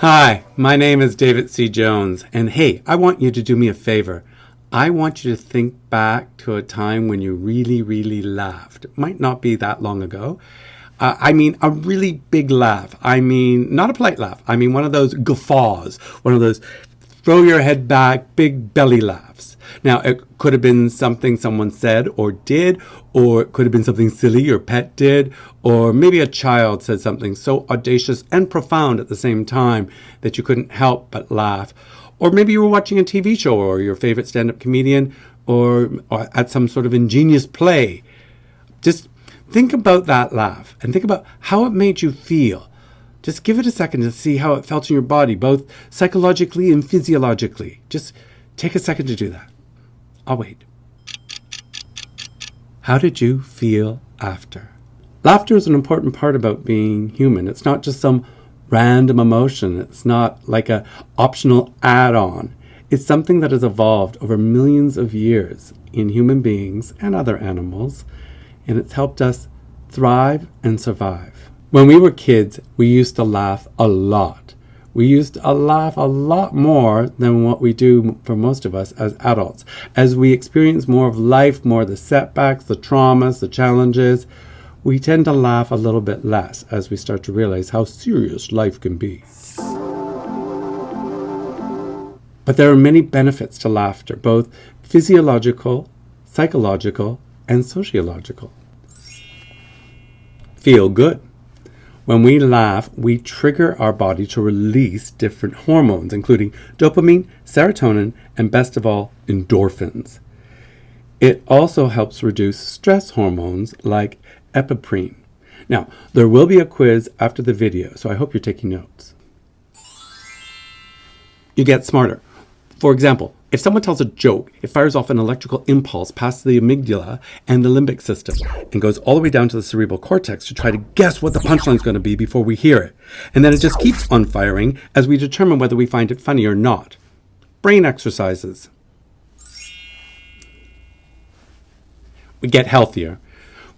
Hi, my name is David C. Jones, and hey, I want you to do me a favor. I want you to think back to a time when you really, really laughed. It might not be that long ago. I mean, a really big laugh. I mean, not a polite laugh. I mean, one of those guffaws, one of those throw your head back, big belly laughs. Now, it could have been something someone said or did, or it could have been something silly your pet did, or maybe a child said something so audacious and profound at the same time that you couldn't help but laugh. Or maybe you were watching a TV show or your favorite stand-up comedian or at some sort of ingenious play. Just think about that laugh and think about how it made you feel. Just give it a second to see how it felt in your body, both psychologically and physiologically. Just take a second to do that. I'll wait. How did you feel after? Laughter is an important part about being human. It's not just some random emotion. It's not like an optional add-on. It's something that has evolved over millions of years in human beings and other animals, and it's helped us thrive and survive. When we were kids, we used to laugh a lot. We used to laugh a lot more than what we do for most of us as adults. As we experience more of life, more of the setbacks, the traumas, the challenges, we tend to laugh a little bit less as we start to realize how serious life can be. But there are many benefits to laughter, both physiological, psychological, and sociological. Feel good. When we laugh, we trigger our body to release different hormones, including dopamine, serotonin, and best of all, endorphins. It also helps reduce stress hormones like epinephrine. Now, there will be a quiz after the video, so I hope you're taking notes. You get smarter. For example, if someone tells a joke, it fires off an electrical impulse past the amygdala and the limbic system and goes all the way down to the cerebral cortex to try to guess what the punchline is going to be before we hear it. And then it just keeps on firing as we determine whether we find it funny or not. Brain exercises. We get healthier.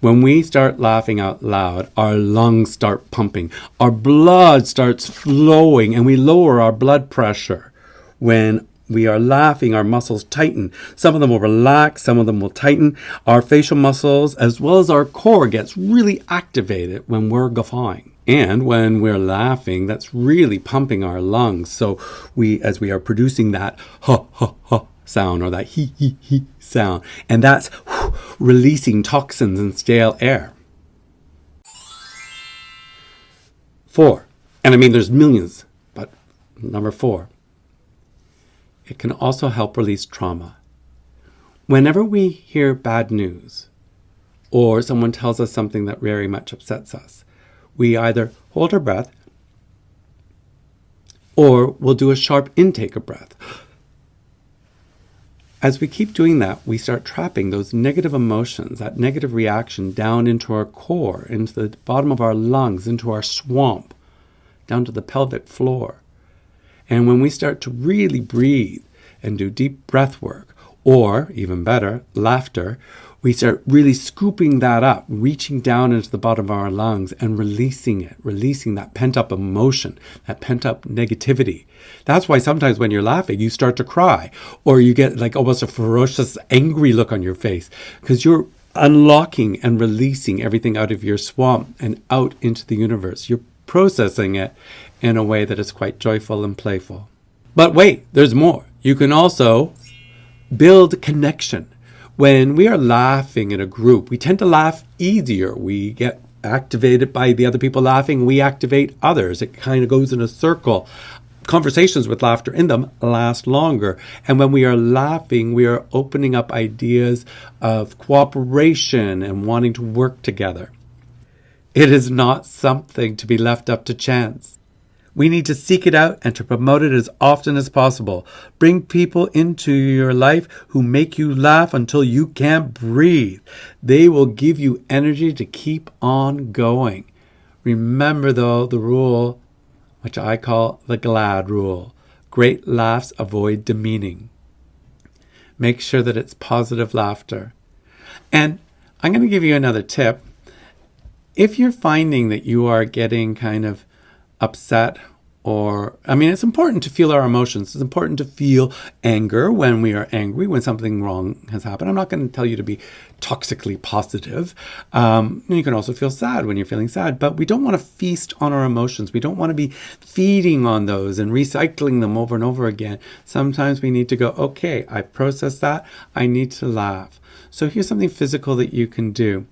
When we start laughing out loud, our lungs start pumping, our blood starts flowing, and we lower our blood pressure. When we are laughing, our muscles tighten. Some of them will relax, some of them will tighten. Our facial muscles, as well as our core, gets really activated when we're guffawing. And when we're laughing, that's really pumping our lungs. So as we are producing that ha ha ha sound or that he he he sound, and that's releasing toxins and stale air. 4, and I mean there's millions, but number 4. It can also help release trauma. Whenever we hear bad news or someone tells us something that very much upsets us, we either hold our breath or we'll do a sharp intake of breath. As we keep doing that, we start trapping those negative emotions, that negative reaction down into our core, into the bottom of our lungs, into our swamp, down to the pelvic floor. And when we start to really breathe and do deep breath work, or even better, laughter, we start really scooping that up, reaching down into the bottom of our lungs and releasing it, releasing that pent-up emotion, that pent-up negativity. That's why sometimes when you're laughing, you start to cry, or you get like almost a ferocious, angry look on your face, because you're unlocking and releasing everything out of your swamp and out into the universe. You're processing it in a way that is quite joyful and playful. But wait, there's more. You can also build connection. When we are laughing in a group, we tend to laugh easier. We get activated by the other people laughing. We activate others. It kind of goes in a circle. Conversations with laughter in them last longer. And when we are laughing, we are opening up ideas of cooperation and wanting to work together. It is not something to be left up to chance. We need to seek it out and to promote it as often as possible. Bring people into your life who make you laugh until you can't breathe. They will give you energy to keep on going. Remember, though, the rule, which I call the GLAD rule. Great laughs avoid demeaning. Make sure that it's positive laughter. And I'm going to give you another tip. If you're finding that you are getting kind of upset It's important to feel our emotions. It's important to feel anger when we are angry, when something wrong has happened. I'm not going to tell you to be toxically positive. You can also feel sad when you're feeling sad, but we don't want to feast on our emotions. We don't want to be feeding on those and recycling them over and over again. Sometimes we need to go, okay, I processed that. I need to laugh. So here's something physical that you can do.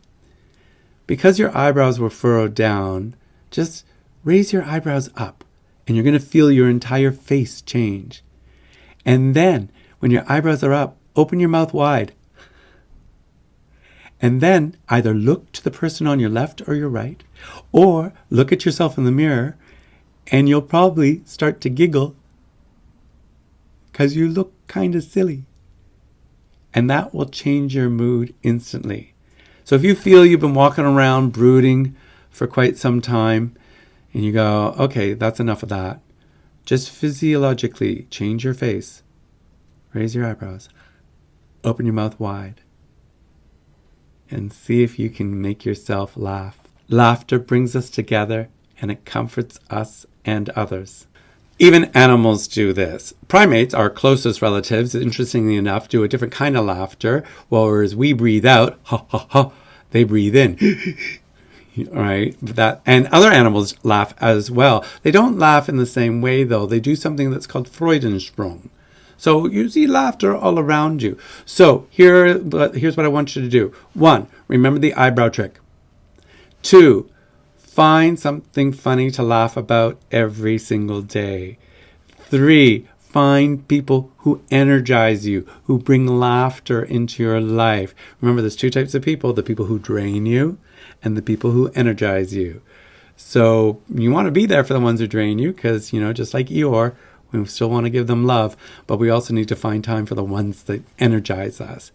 Because your eyebrows were furrowed down, just raise your eyebrows up. And you're going to feel your entire face change. And then, when your eyebrows are up, open your mouth wide. And then either look to the person on your left or your right, or look at yourself in the mirror, and you'll probably start to giggle because you look kind of silly. And that will change your mood instantly. So if you feel you've been walking around brooding for quite some time, and you go, okay, that's enough of that. Just physiologically change your face. Raise your eyebrows. Open your mouth wide. And see if you can make yourself laugh. Laughter brings us together and it comforts us and others. Even animals do this. Primates, our closest relatives, interestingly enough, do a different kind of laughter. Whereas we breathe out, ha ha ha, they breathe in. Right, and other animals laugh as well. They don't laugh in the same way, though. They do something that's called Freudensprung. So you see laughter all around you. So here's what I want you to do. 1, remember the eyebrow trick. 2, find something funny to laugh about every single day. 3, find people who energize you, who bring laughter into your life. Remember, there's 2 types of people: the people who drain you and the people who energize you. So you want to be there for the ones who drain you because, just like Eeyore, we still want to give them love, but we also need to find time for the ones that energize us.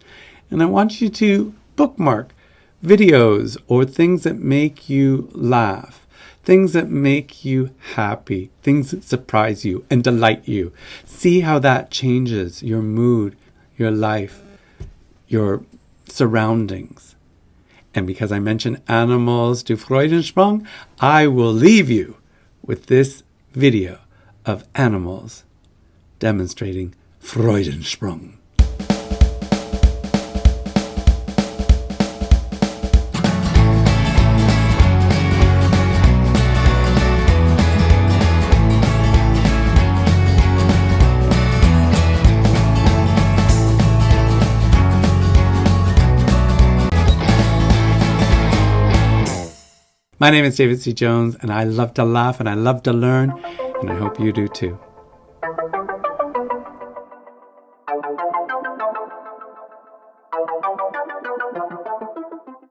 And I want you to bookmark videos or things that make you laugh, things that make you happy, things that surprise you and delight you. See how that changes your mood, your life, your surroundings. And because I mentioned animals do Freudensprung, I will leave you with this video of animals demonstrating Freudensprung. My name is David C. Jones, and I love to laugh and I love to learn, and I hope you do too.